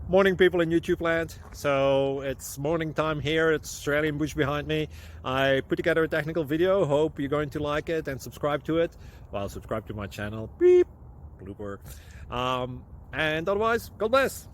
Morning, people in YouTube land. So it's morning time here. It's Australian bush behind me. I put together a technical video. Hope you're going to like it and subscribe to it. Well, subscribe to my channel. Beep. Blooper. And otherwise, God bless.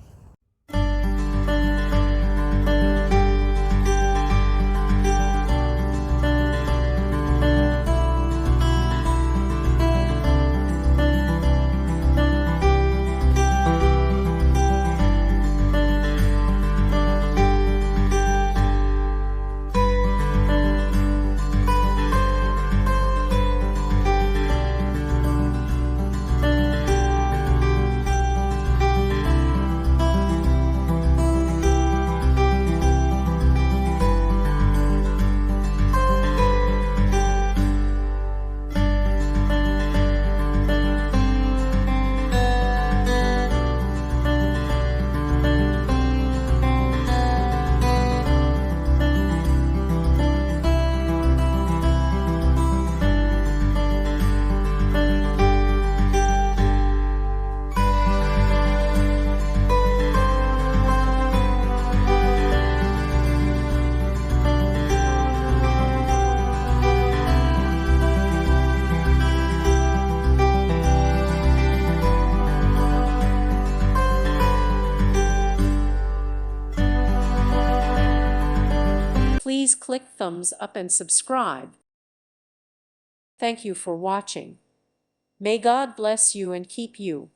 Please click thumbs up and subscribe. Thank you for watching. May God bless you and keep you.